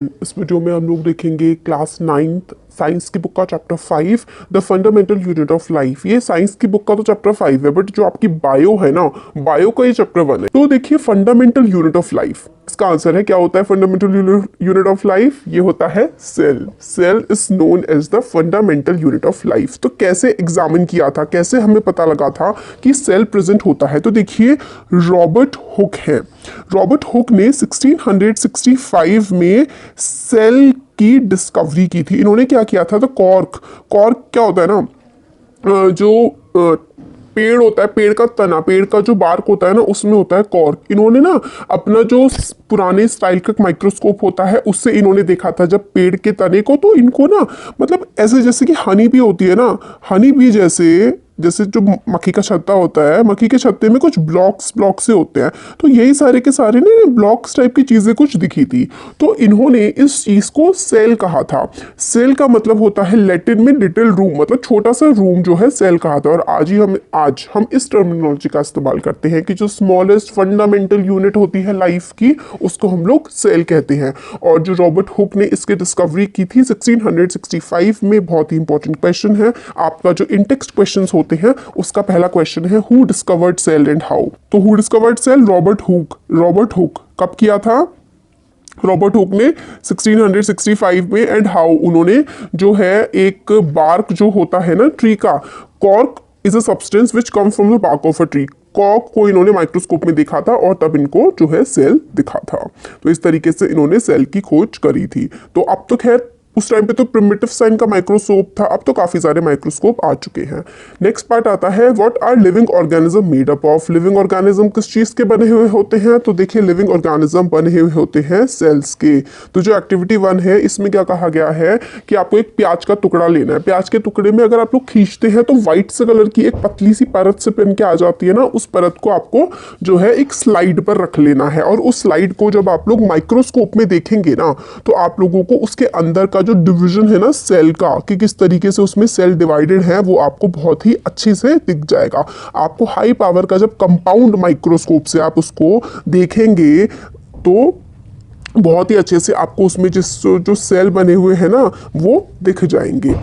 इस वीडियो में हम लोग देखेंगे क्लास 9th साइंस की बुक का chapter 5 the fundamental unit of life. ये साइंस की बुक का तो चैप्टर 5 है, बट जो आपकी बायो है ना, बायो का ये चैप्टर 1 है। तो देखिए फंडामेंटल यूनिट ऑफ लाइफ, इसका आंसर है क्या होता है फंडामेंटल यूनिट ऑफ लाइफ? ये होता है cell. Cell is known as the fundamental unit of life. तो कैसे एग्जामिन किया था, कैसे हमें पता लगा था कि सेल प्रेजेंट होता है? तो देखिए रॉबर्ट हुक है। रॉबर्ट हुक ने 1665 में सेल की डिस्कवरी की थी। इन्होंने क्या किया था? तो कॉर्क, कॉर्क क्या होता है ना, जो पेड़ होता है, पेड़ का तना, पेड़ का जो बार्क होता है ना, उसमें होता है कॉर्क। इन्होंने ना अपना जो पुराने स्टाइल का माइक्रोस्कोप होता है उससे इन्होंने देखा था जब पेड़ के तने को, तो इनको ना मतलब ऐसे जैसे कि हनी बी होती है ना, हनी बी जैसे जैसे जो मक्खी का छत्ता होता है, मक्खी के छत्ते में कुछ ब्लॉक से होते हैं, तो यही सारे के सारे ना ब्लॉक्स टाइप की चीजें कुछ दिखी थी। तो इन्होंने इस चीज को सेल कहा था। सेल का मतलब होता है लैटिन में लिटिल रूम, मतलब छोटा सा रूम जो है सेल कहा था। और आज हम इस टर्मिनोलॉजी का इस्तेमाल करते हैं कि जो स्मॉलेस्ट फंडामेंटल यूनिट होती है लाइफ की, उसको हम लोग सेल कहते हैं। और जो रॉबर्ट हुक ने इसकी डिस्कवरी की थी 1665 में, बहुत ही इंपॉर्टेंट क्वेश्चन है आपका जो इंटेक्स्ट क्वेश्चन होते हैं, उसका पहला क्वेश्चन है who discovered cell and how. तो who discovered cell? Robert Hooke. Robert Hooke कब किया था? रॉबर्ट हुक ने 1665 में। And how? उन्होंने जो है एक बार्क जो होता है ना ट्री का, cork is a substance which comes from the bark of a tree. Cork को इन्होंने माइक्रोस्कोप में देखा था और तब इनको जो है सेल दिखा था। तो इस तरीके से इन्होंने सेल की खोज करी थी। तो अब तो खैर उस टाइम पे तो प्रिमिटिव साइन का माइक्रोस्कोप था, अब तो काफी सारे माइक्रोस्कोप आ चुके हैं। नेक्स्ट पार्ट आता है what are living organism made up of. Living organism किस चीज के बने हुए होते हैं? तो देखिए लिविंग ऑर्गेनिज्म बने हुए होते हैं सेल्स के। तो जो एक्टिविटी 1 है इसमें क्या कहा गया है कि आपको एक प्याज का टुकड़ा लेना है। प्याज के टुकड़े में अगर आप लोग खींचते हैं तो व्हाइट से कलर की एक पतली सी परत से बन के आ जाती है ना, उस परत को आपको जो है एक स्लाइड पर रख लेना है। और उस स्लाइड को जब आप लोग माइक्रोस्कोप में देखेंगे ना, तो आप लोगों को उसके अंदर का जो डिवीजन है ना सेल का, कि किस तरीके से उसमें सेल डिवाइडेड है, वो आपको बहुत ही अच्छे से दिख जाएगा। आपको हाई पावर का जब कंपाउंड माइक्रोस्कोप से आप उसको देखेंगे तो बहुत ही अच्छे से आपको उसमें जिस जो सेल बने हुए हैं ना वो दिख जाएंगे।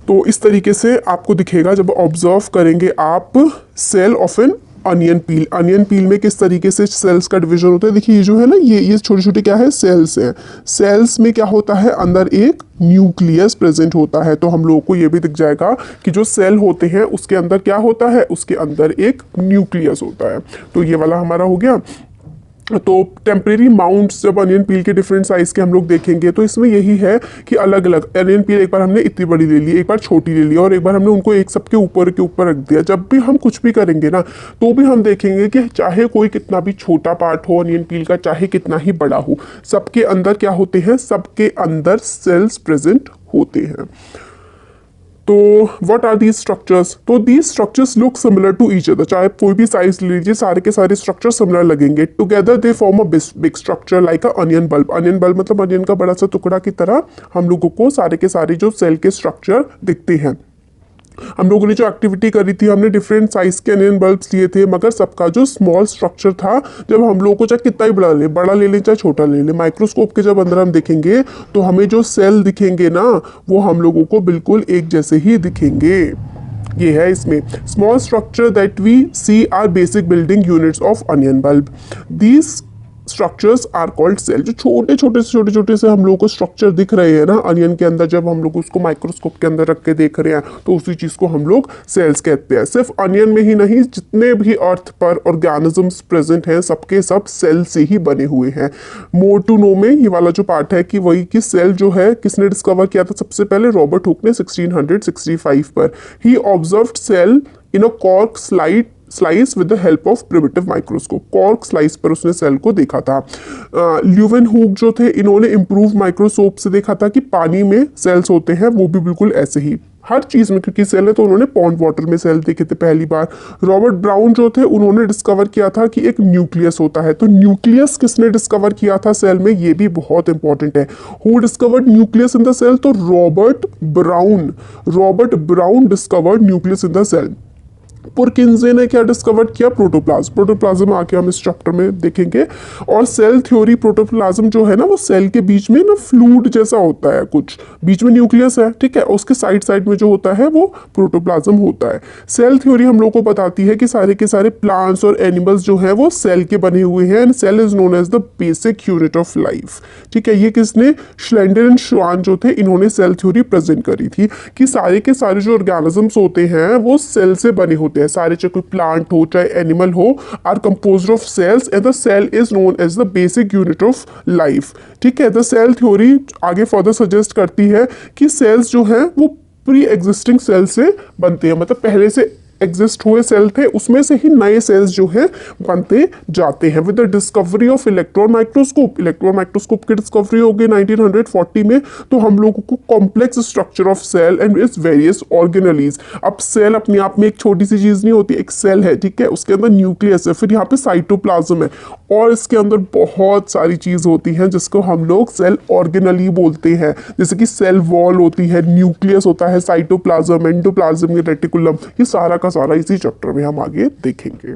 तो इस तरीके से आपको दिखेगा जब ऑब्जर्व करेंगे आप cell of an onion peel. Onion peel में किस तरीके से सेल्स का डिवीजन होता है। देखिए ये जो है ना, ये छोटे छोटे क्या है, सेल्स हैं। सेल्स में क्या होता है, अंदर एक न्यूक्लियस प्रेजेंट होता है। तो हम लोगों को ये भी दिख जाएगा कि जो सेल होते हैं उसके अंदर क्या होता है, उसके अंदर एक न्यूक्लियस होता है। तो ये वाला हमारा हो गया। तो टेम्परेरी माउंट्स जब अनियन पील के डिफरेंट साइज के हम लोग देखेंगे तो इसमें यही है कि अलग अलग अनियन पील एक बार हमने इतनी बड़ी ले ली, एक बार छोटी ले ली, और एक बार हमने उनको एक सबके ऊपर के ऊपर रख दिया। जब भी हम कुछ भी करेंगे ना, तो भी हम देखेंगे कि चाहे कोई कितना भी छोटा पार्ट हो अनियन पील का, चाहे कितना ही बड़ा हो, सबके अंदर क्या होते हैं, सबके अंदर सेल्स प्रेजेंट होते हैं। तो व्हाट आर दीज स्ट्रक्चर्स? तो these structures look similar to each other. चाहे कोई भी साइज ले लीजिए, सारे के सारे स्ट्रक्चर सिमिलर लगेंगे। Together they form a big structure like a onion bulb. Onion bulb मतलब अनियन का बड़ा सा टुकड़ा की तरह हम लोगों को सारे के सारे जो सेल के स्ट्रक्चर दिखते हैं। हम लोगों ने जो एक्टिविटी करी थी, हमने डिफरेंट साइज के अनियन बल्ब्स लिए थे, मगर सबका जो स्मॉल स्ट्रक्चर था, जब हम लोगों को चाहे कितना ही बड़ा ले लें चाहे छोटा ले लें, माइक्रोस्कोप के जब अंदर हम देखेंगे तो हमें जो सेल दिखेंगे ना, वो हम लोगों को बिल्कुल एक जैसे ही दिखेंगे। ये है इसमें small structure that we see are basic building units of onion bulb. These structures are called cell. जो छोटे छोटे से हम लोगों को स्ट्रक्चर दिख रहे हैं ना अनियन के अंदर, जब हम लोग उसको माइक्रोस्कोप के अंदर रख के देख रहे हैं तो उसी चीज को हम लोग सेल्स कहते हैं। सिर्फ अनियन में ही नहीं, जितने भी अर्थ पर ऑर्गेनिजम्स प्रेजेंट हैं सबके सब सेल से ही बने हुए हैं। मोर टू नो में ये वाला जो पार्ट है कि वही कि सेल जो है किसने डिस्कवर किया था सबसे पहले? रॉबर्ट हुक ने 1665 पर। He observed cell in a cork slice with the help of primitive microscope. Cork slice पर उसने सेल को देखा था। ल्यूवेन हुक जो थे, इन्होंने इंप्रूव माइक्रोस्कोप से देखा था कि पानी में सेल्स होते हैं, वो भी बिल्कुल ऐसे ही हर चीज में, क्योंकि सेल है तो उन्होंने पॉन्ड वाटर में सेल देखे थे पहली बार। रॉबर्ट ब्राउन जो थे, उन्होंने डिस्कवर किया था कि एक न्यूक्लियस होता है। तो न्यूक्लियस किसने डिस्कवर किया था सेल में, ये भी बहुत इंपॉर्टेंट है। Who discovered nucleus in the cell? तो Robert Brown discovered nucleus in the cell. Purkinje ने क्या डिस्कवर किया? प्रोटोप्लाज्म। प्रोटोप्लाज्म आके हम इस चैप्टर में देखेंगे। और सेल थ्योरी, प्रोटोप्लाज्म जो है ना वो सेल के बीच में ना फ्लूइड जैसा होता है, कुछ बीच में न्यूक्लियस है, ठीक है, उसके साइड साइड में जो होता है वो प्रोटोप्लाज्म होता है। सेल थ्योरी हम लोग को बताती है कि सारे के सारे प्लांट्स और एनिमल्स जो है वो सेल के बने हुए हैं, and cell is known as the basic unit of life. ठीक है, ये किसने? श्लेंडर एंड श्वान जो थे, इन्होंने सेल थ्योरी प्रेजेंट करी थी कि सारे के सारे जो ऑर्गेनिजम्स होते हैं वो सेल से बने होते हैं, सारे, चाहे कोई प्लांट हो चाहे एनिमल हो, are composed of cells and the cell is known as the basic unit of life. ठीक है, द सेल थ्योरी आगे फर्दर सजेस्ट करती है कि सेल्स जो है वो प्री एग्जिस्टिंग सेल से बनते हैं, मतलब पहले से एग्जिस्ट हुए सेल थे उसमें से ही नए सेल्स जो हैं बनते जाते हैं। With the discovery of electron microscope, electron microscope की डिस्कवरी हो गई 1940 में, तो हम लोगों को complex structure of cell and its various organelles. अब सेल अपने आप में एक छोटी सी चीज नहीं होती, एक सेल है, ठीक है, उसके अंदर न्यूक्लियस है, फिर यहाँ पे साइटोप्लाज्म है, और इसके अंदर बहुत सारी चीज होती हैं जिसको हम लोग सेल ऑर्गेनली बोलते हैं, जैसे कि सेल वॉल होती है, न्यूक्लियस होता है, साइटोप्लाज्म, एंडोप्लाज्म, रेटिकुलम, ये सारा का सारा इसी चैप्टर में हम आगे देखेंगे।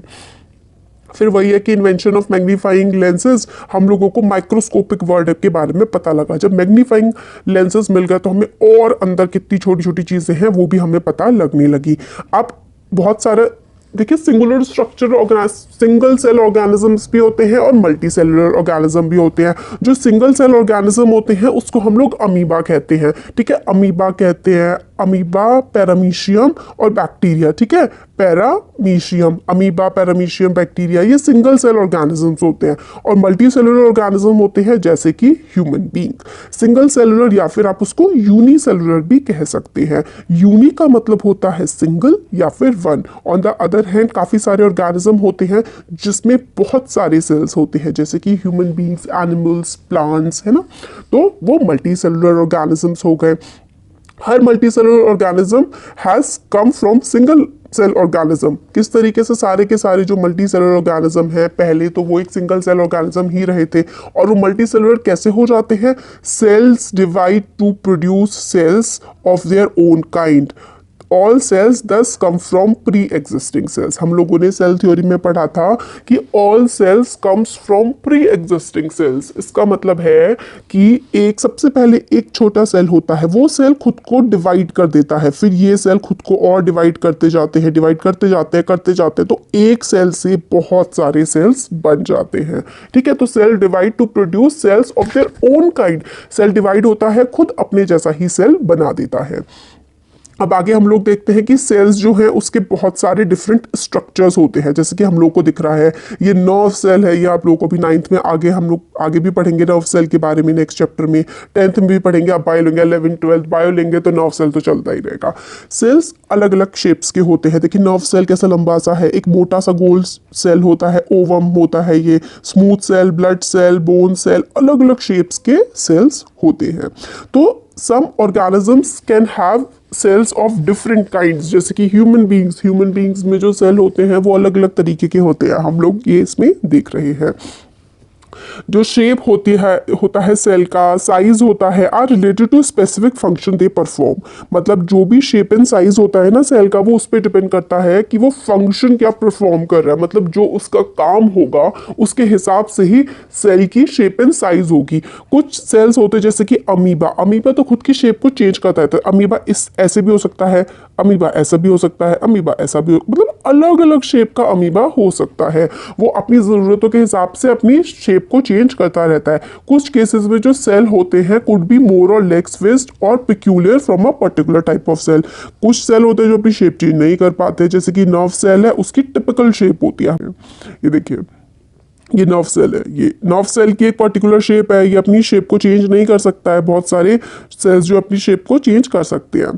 फिर वही है कि इन्वेंशन ऑफ मैग्नीफाइंग लेंसेज, हम लोगों को माइक्रोस्कोपिक वर्ड के बारे में पता लगा। जब मैग्नीफाइंग लेंसेज मिल गया तो हमें और अंदर कितनी छोटी छोटी चीजें हैं वो भी हमें पता लगने लगी। अब बहुत सारे देखिए singular structure single cell organisms भी होते हैं और मल्टी सेलुलर ऑर्गेनिज्म भी होते हैं। जो सिंगल सेल ऑर्गेनिज्म होते हैं उसको हम लोग अमीबा कहते हैं, ठीक है, अमीबा कहते हैं, अमीबा, पैरामीशियम और बैक्टीरिया, ठीक है, पैरामीशियम, अमीबा, पैरामीशियम, बैक्टीरिया, ये सिंगल सेल ऑर्गेनिजम्स होते हैं। और मल्टी सेलुलर ऑर्गेनिज्म होते हैं जैसे कि ह्यूमन बीइंग। सिंगल सेलुलर या फिर आप उसको यूनिसेलुलर भी कह सकते हैं। यूनि का मतलब होता है सिंगल या फिर one. On the other hand काफी सारे ऑर्गेनिज्म होते हैं जिसमें बहुत सारे सेल्स होते हैं, जैसे कि ह्यूमन बीइंग्स, एनिमल्स, प्लांट्स, है ना, तो वो मल्टी सेलुलर ऑर्गेनिजम्स हो गए। हर multicellular organism has come from single cell organism. किस तरीके से सारे के सारे जो मल्टी सेलुलर ऑर्गेनिज्म है पहले तो वो एक सिंगल सेल ऑर्गेनिज्म ही रहे थे, और वो मल्टी सेलुलर कैसे हो जाते हैं? Cells divide to produce cells of their own kind. All cells does come from pre existing cells. हम लोगों ने सेल थ्योरी में पढ़ा था कि all cells comes from pre existing cells. इसका मतलब है कि एक सबसे पहले एक छोटा सेल होता है, वो सेल खुद को डिवाइड कर देता है, फिर ये सेल खुद को और डिवाइड करते जाते हैं, डिवाइड करते जाते हैं, करते जाते हैं, तो एक सेल से बहुत सारे सेल्स बन जाते हैं। ठीक है, तो cell divide to produce cells of their own kind. Cell divide होता है, खुद अपने जैसा ही सेल बना देता है। अब आगे हम लोग देखते हैं कि सेल्स जो है उसके बहुत सारे डिफरेंट स्ट्रक्चर्स होते हैं, जैसे कि हम लोग को दिख रहा है ये नर्व सेल है, ये आप लोगों को भी 9th में आगे हम लोग आगे भी पढ़ेंगे नर्व सेल के बारे में नेक्स्ट चैप्टर में, 10th में भी पढ़ेंगे, आप बायो लेंगे, 11th 12th बायो लेंगे तो नर्व सेल तो चलता ही रहेगा। सेल्स अलग अलग शेप्स के होते हैं। देखिए नर्व सेल कैसा लंबा सा है, एक मोटा सा गोल सेल होता है, ओवम होता है, ये smooth cell, blood cell, bone cell, अलग अलग शेप्स के सेल्स होते हैं। तो some organisms can have cells of different kinds, जैसे कि ह्यूमन बींग्स में जो सेल होते हैं वो अलग अलग तरीके के होते हैं, हम लोग ये इसमें देख रहे हैं। जो शेप होता है सेल का, साइज होता है, are related to specific function they perform. मतलब जो भी शेप एंड साइज होता है ना सेल का, वो उस पर डिपेंड करता है कि वो फंक्शन क्या परफॉर्म कर रहा है, मतलब जो उसका काम होगा उसके हिसाब से ही सेल की शेप एंड साइज होगी। कुछ सेल्स होते हैं जैसे कि अमीबा तो खुद की शेप को चेंज करता है, तो अमीबा इस ऐसे भी हो सकता है, अमीबा ऐसा भी हो सकता है, अमीबा ऐसा भी मतलब अलग अलग शेप का अमीबा हो सकता है। वो अपनी ज़रूरतों के हिसाब से अपनी शेप को चेंज करता रहता है। कुछ केसेस में जो सेल होते हैं कुड बी मोर और लेस फिक्स्ड और peculiar from a particular type of cell. कुछ सेल होते हैं जो अपनी शेप चेंज नहीं कर पाते, जैसे कि नर्व सेल है, उसकी टिपिकल शेप होती है। ये देखिए ये नर्व सेल है, ये नर्व सेल की एक पर्टिकुलर शेप है, ये अपनी शेप को चेंज नहीं कर सकता है। बहुत सारे सेल्स जो अपनी शेप को चेंज कर सकते हैं,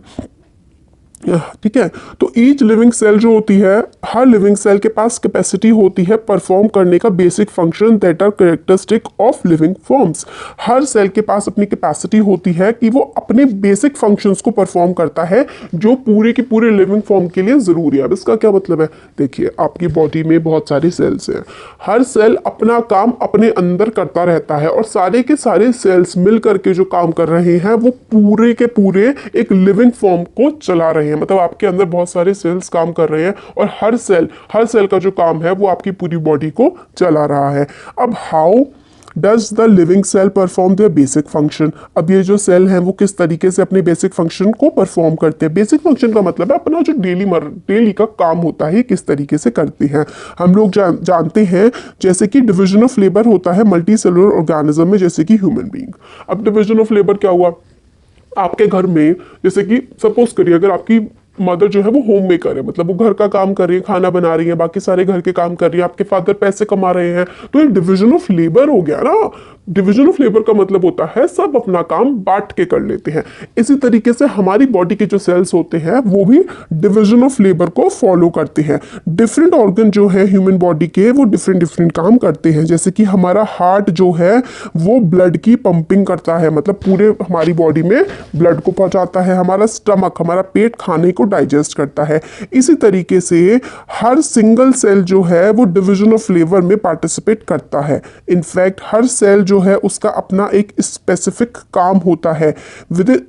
ठीक है। तो ईच लिविंग सेल जो होती है, हर लिविंग सेल के पास कैपेसिटी होती है परफॉर्म करने का basic function that are characteristic of living forms. हर सेल के पास अपनी कैपेसिटी होती है कि वो अपने बेसिक फंक्शंस को परफॉर्म करता है जो पूरे के पूरे लिविंग फॉर्म के लिए जरूरी है। अब इसका क्या मतलब है? देखिए आपकी बॉडी में बहुत सारे सेल्स हैं, हर सेल अपना काम अपने अंदर करता रहता है, और सारे के सारे सेल्स मिल करके जो काम कर रहे हैं वो पूरे के पूरे एक लिविंग फॉर्म को चला रहे हैं, मतलब आपके अंदर बहुत सारे सेल्स काम कर रहे हैं और हर सेल का जो काम है वो आपकी पूरी बॉडी को चला रहा है। अब how does the living cell perform their basic function? अब ये जो सेल हैं वो किस तरीके से अपने बेसिक फंक्शन को परफॉर्म करते हैं? बेसिक फंक्शन का मतलब है अपना जो डेली का काम होता है किस तरीके से करते हैं। हम लोग जानते हैं जैसे कि डिवीजन ऑफ लेबर होता है मल्टी सेलुलर ऑर्गेनिज्म में, जैसे कि ह्यूमन बीइंग। अब डिवीजन ऑफ लेबर क्या हुआ, आपके घर में जैसे कि सपोज करिए अगर आपकी मदर जो है वो होम मेकर है, मतलब वो घर का काम कर रही है, खाना बना रही है, बाकी सारे घर के काम कर रही है, आपके फादर पैसे कमा रहे हैं, तो ये डिवीजन ऑफ लेबर हो गया ना। डिवीजन ऑफ लेबर का मतलब होता है सब अपना काम बांट के कर लेते हैं। इसी तरीके से हमारी बॉडी के जो सेल्स होते हैं वो भी डिवीजन ऑफ लेबर को फॉलो करते हैं। डिफरेंट ऑर्गन जो है ह्यूमन बॉडी के वो डिफरेंट डिफरेंट काम करते हैं। जैसे कि हमारा हार्ट जो है वो ब्लड की पंपिंग करता है, मतलब पूरे हमारी बॉडी में ब्लड को पहुंचाता है। हमारा स्टमक, हमारा पेट खाने को डाइजेस्ट करता है। इसी तरीके से हर सिंगल सेल जो है वो डिवीजन ऑफ लेबर में पार्टिसिपेट करता है। इनफैक्ट हर सेल जो है उसका अपना एक स्पेसिफिक काम होता है। विद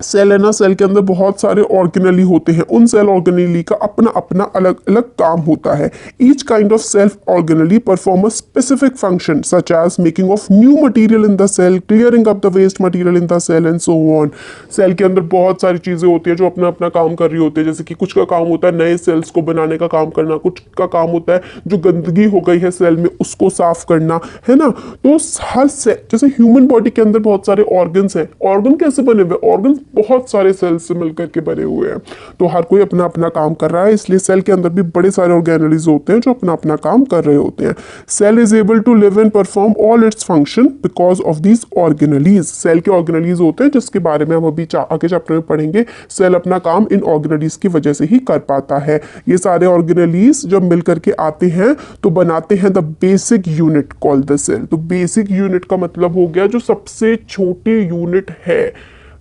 सेल है ना, सेल के अंदर बहुत सारे ऑर्गेनेली होते हैं, उन सेल ऑर्गेनेली का अपना अपना अलग अलग काम होता है। Each kind of self organelle perform a specific function such as making of new material in the cell, clearing up the waste material in the cell and so on. Cell के अंदर बहुत सारी चीजें होती है जो अपना अपना काम कर रही होती है। जैसे कि कुछ का काम होता है नए सेल्स को बनाने का काम करना, कुछ का काम होता है जो गंदगी हो गई है सेल में उसको साफ करना, है ना। तो हर सेल, जैसे ह्यूमन बॉडी के अंदर बहुत सारे ऑर्गन्स हैं। ऑर्गन कैसे बने हुए? ऑर्गन बहुत सारे सेल्स से मिलकर के बने हुए हैं, तो हर कोई अपना अपना काम कर रहा है। इसलिए सेल के अंदर भी बड़े सारे ऑर्गेनेलीज होते हैं जो अपना अपना काम कर रहे होते हैं। Cell is able to live and perform all its function because of these organelles. Cell के ऑर्गेनेलीज होते हैं जिसके बारे में हम अभी आगे चैप्टर में पढ़ेंगे। सेल अपना काम इन ऑर्गेनेलीज की वजह से ही कर पाता है। ये सारे ऑर्गेनेलीज जब मिलकर के आते हैं तो बनाते हैं the basic unit called the cell. तो बेसिक यूनिट का मतलब हो गया जो सबसे छोटी यूनिट है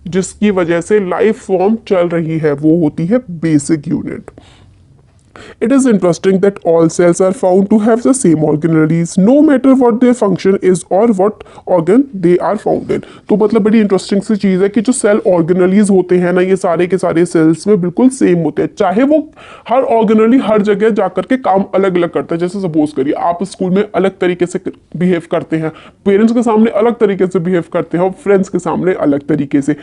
जिसकी वजह से लाइफ फॉर्म चल रही है, वो होती है basic unit. It is interesting that all cells are found to have the same organelles, no matter what their function is or what organ they are found in. तो मतलब बड़ी इंटरेस्टिंग सी चीज़ है कि जो सेल ऑर्गेनेलीज होते हैं ना, ये सारे के सारे सेल्स में बिल्कुल सेम होते हैं, चाहे वो हर ऑर्गेनेली हर जगह जाकर के काम अलग अलग करता है। जैसे सपोज करिए आप स्कूल में अलग तरीके से बिहेव करते हैं, पेरेंट्स के सामने अलग तरीके से बिहेव करते हैं और फ्रेंड्स के सामने अलग तरीके से,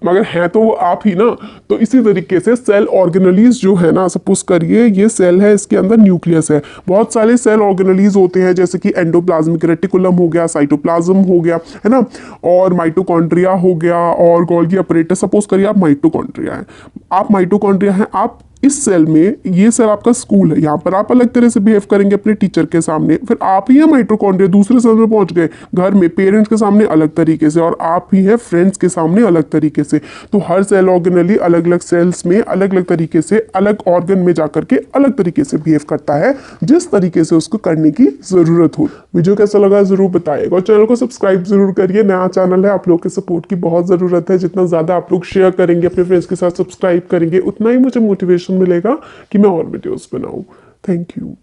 मगर है तो वो आप ही ना। तो इसी तरीके से सेल ऑर्गेनेलीज जो है ना, सपोज करिए ये सेल है, इसके अंदर न्यूक्लियस है, बहुत सारे सेल ऑर्गेनेलीज होते हैं जैसे कि एंडोप्लाज्मिक रेटिकुलम हो गया, साइटोप्लाज्म हो गया, है ना, और माइटोकॉन्ड्रिया हो गया और गोल्गी अपरेटस। सपोज करिए आप माइटोकॉन्ड्रिया हैं, आप माइटोकॉन्ड्रिया हैं, आप इस सेल में, ये सेल आपका स्कूल है, यहाँ पर आप अलग तरह से बिहेव करेंगे अपने टीचर के सामने, फिर आप ही है माइटोकॉन्ड्रिया दूसरे सेल में पहुंच गए, घर में पेरेंट्स के सामने अलग तरीके से, और आप ही है फ्रेंड्स के सामने अलग तरीके से। तो हर सेल ऑर्गेनेली अलग अलग सेल्स में अलग अलग तरीके से अलग ऑर्गन में जाकर के अलग तरीके से बिहेव करता है जिस तरीके से उसको करने की जरूरत हो। वीडियो कैसा लगा जरूर बताइएगा और चैनल को सब्सक्राइब जरूर करिए, नया चैनल है, आप लोग के सपोर्ट की बहुत जरूरत है। जितना ज्यादा आप लोग शेयर करेंगे, अपने फ्रेंड्स के साथ सब्सक्राइब करेंगे, उतना ही मुझे मोटिवेशन मिलेगा कि मैं और वीडियोस बनाऊं। Thank you.